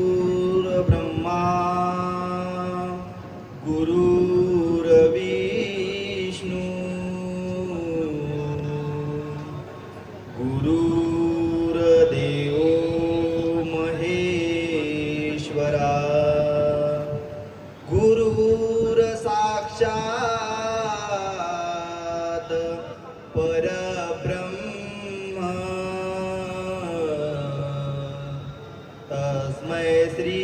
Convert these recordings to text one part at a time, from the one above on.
गुरुर्ब्रह्मा गुरुर्विष्णू गुरुर्देवो महेश्वरा गुरुर्साक्षात् परब्रह्म तस्मै श्री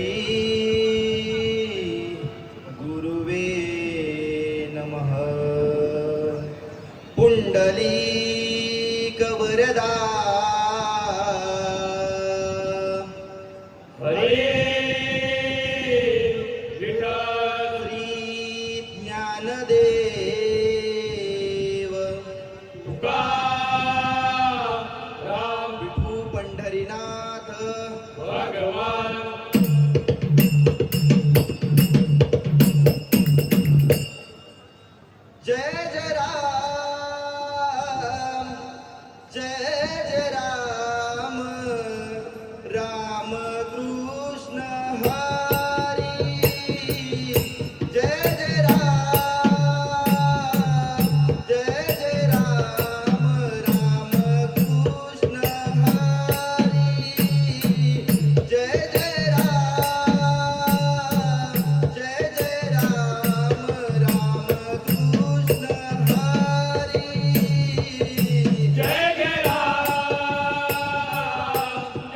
गुरुवे नमः. पुंडलीक वरदा हरे विठ्ठल श्री ज्ञानदेव तुकाराम विठू पंढरीनाथ भगवान जय जय राम जय जय राम राम कृष्ण हरी जय जय राम जय जय राम राम कृष्ण हरी जय जय राम जय जय राम राम कृष्ण हरी जय जय राम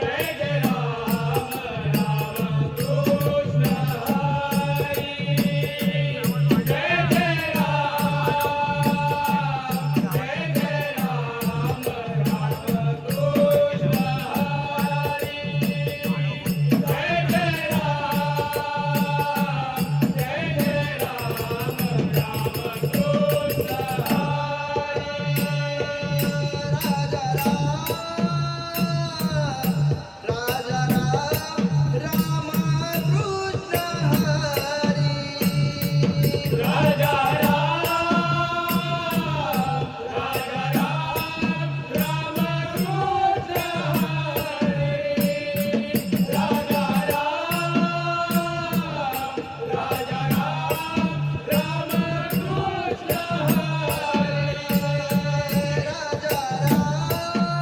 जय जय राम राम कृष्ण हरी जय जय राम जय जय राम राम कृष्ण हरी जय जय राम जय जय राजा राम राजा राम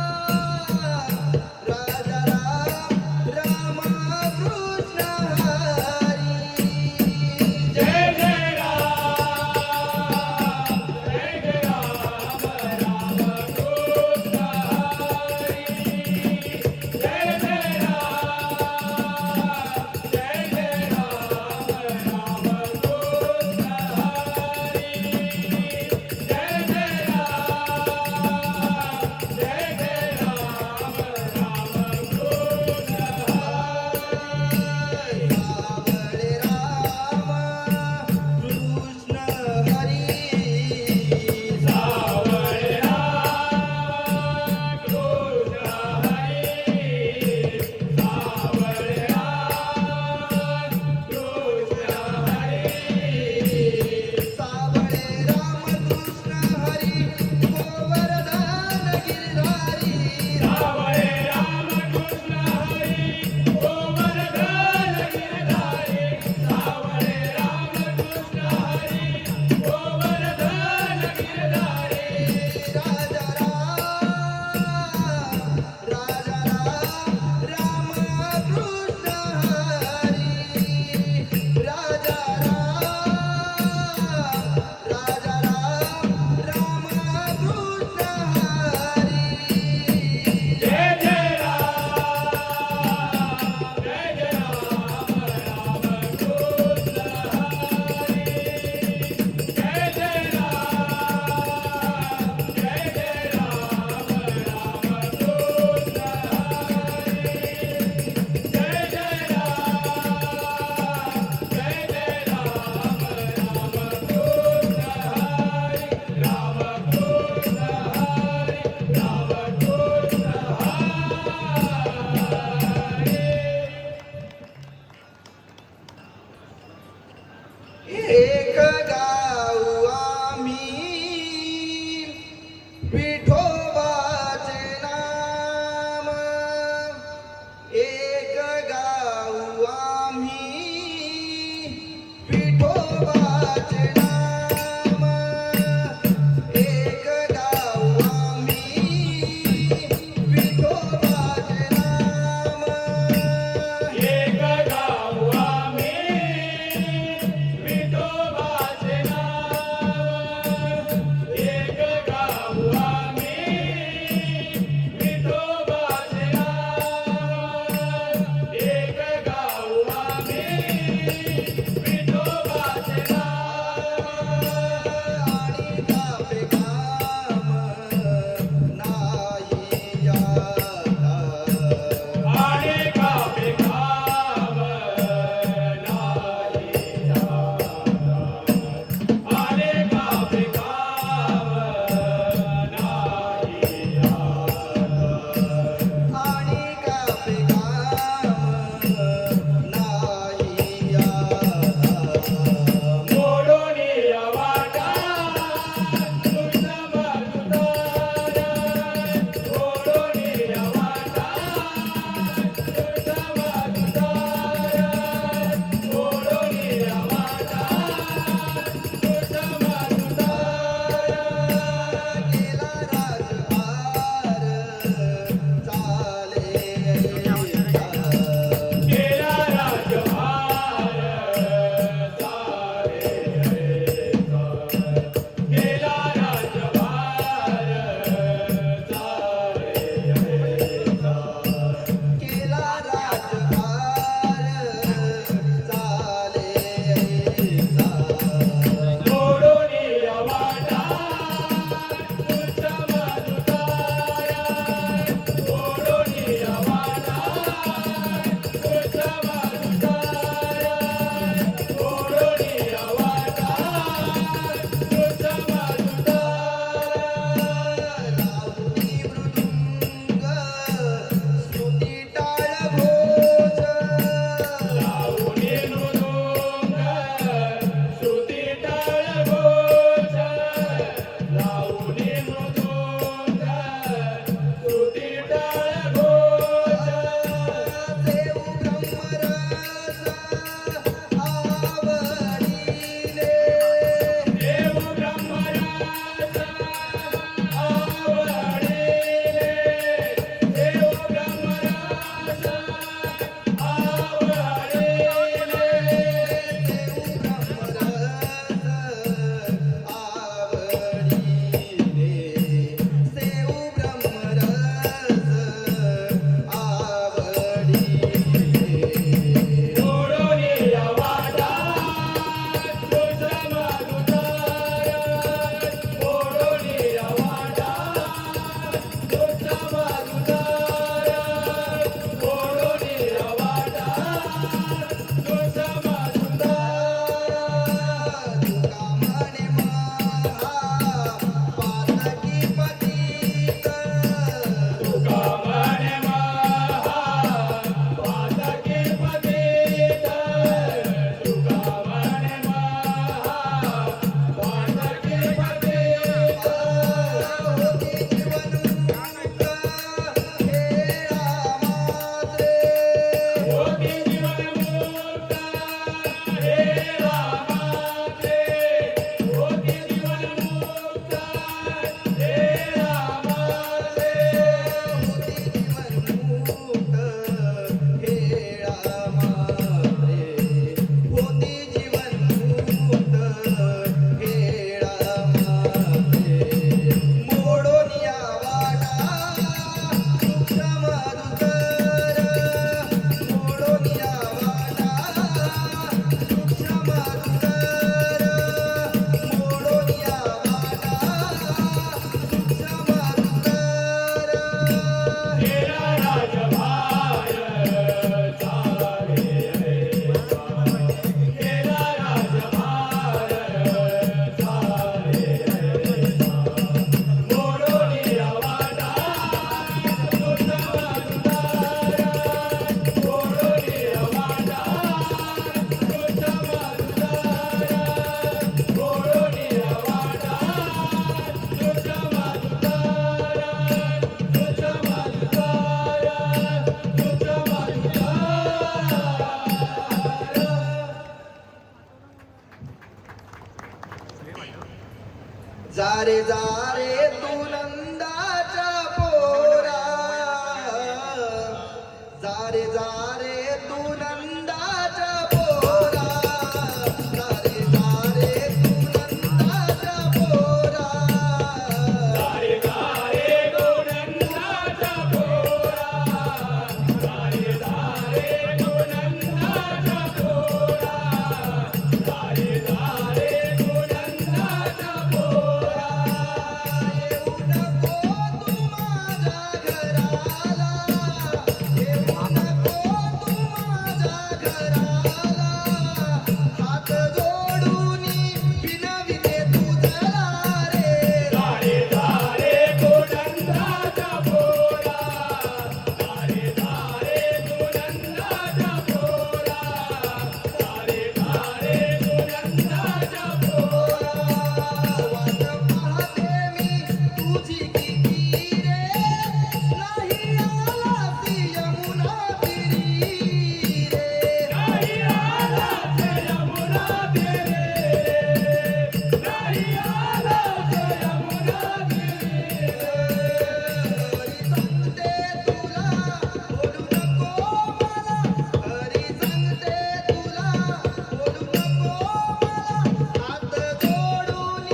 रे तू नंदाच्या पोरा जा रे तू नंदाच्या पोरा जा रे तू नंदाच्या पोरा दारे दारे गोनंदाचा पोरा दारे दारे गोनंदाचा पोरा दारे दारे गोनंदाचा पोरा येऊ नको तू माझ्या घराला येऊ नको तू माझ्या घराला हात जोडून विनविते तुझला रे दारे दारे गोनंदाचा पोरा दारे दारे गोनंदाचा पोरा दारे दारे गोनंदाचा पोरा वाट पाहते मी तुझी किती रे नाही आलास यमुना तिरी रे नाही आलास यमुना तेरे नाही आलास यमुना हरी सांगते तुला बोलू नको मला हात जोडून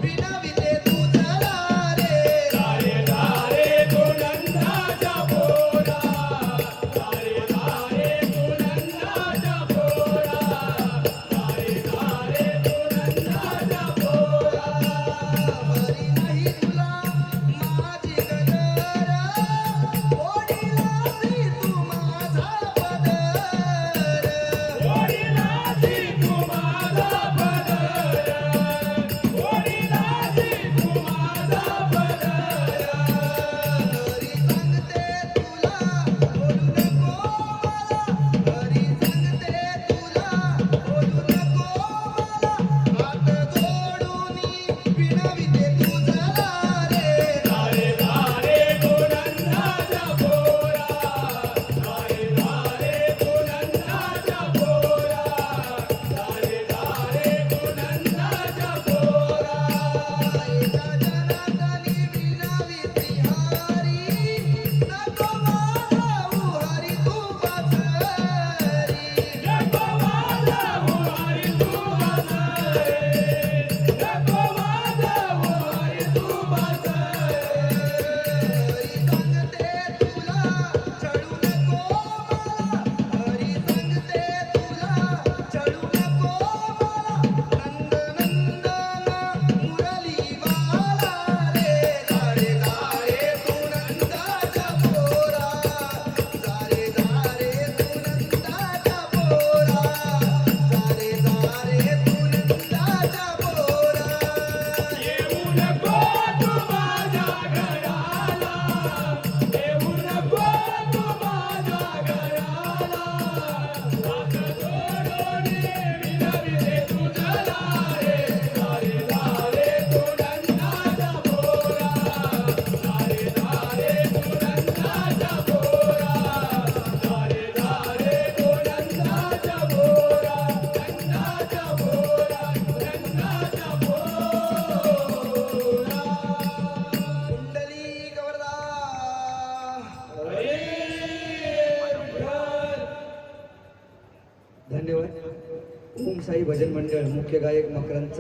विनविते तुझला रे दारे दारे गोनंदाचा पोरा दारे दारे गोनंदाचा पोरा दारे दारे गोनंदाचा पोरा हरी नाही तुला माझी गजर ओढीलासी तू माझा पदर ओढीलासी तू माझा पदर ओढीलासी तू माझा पदर हरी सांगते तुला बोलू नको मला हरी सांगते तुला बोलू नको मला हात जोडून विनविते तुझला रे दारे दारे गोनंदाचा पोरा दारे दारे गोनंदाचा पोरा दारे दारे गोनंदाचा पोरा एका जनातनी विनविती हरी नको वाजवू हरी तू बसरी नको वाजवू हरी तू बसरे नको वाजवू हरी तू बसरे हरी सांगते तुला चढू नको मला हरी सांगते तुला चढू नको मला नंदनंदन मुरली वाला रे दारे दारे तू नंदाच्या पोरा दारे दारे तू नंदाच्या पोरा दारे दारे तू नंदाच्या पोरा येऊ नको तू माझ्या घराला येऊ नको तू माझ्या घराला हात जोडून विनविते तुझला रे दारे दारे गोनंदाचा पोरा दारे दारे गोनंदाचा पोरा दारे दारे गोनंदाचा पोरा नंदाचा पोरा नंदाचा पोरा कुंडली गवरदा धन्यवाद. ओम साई भजन मंडळ मुख्य गायक मकरंद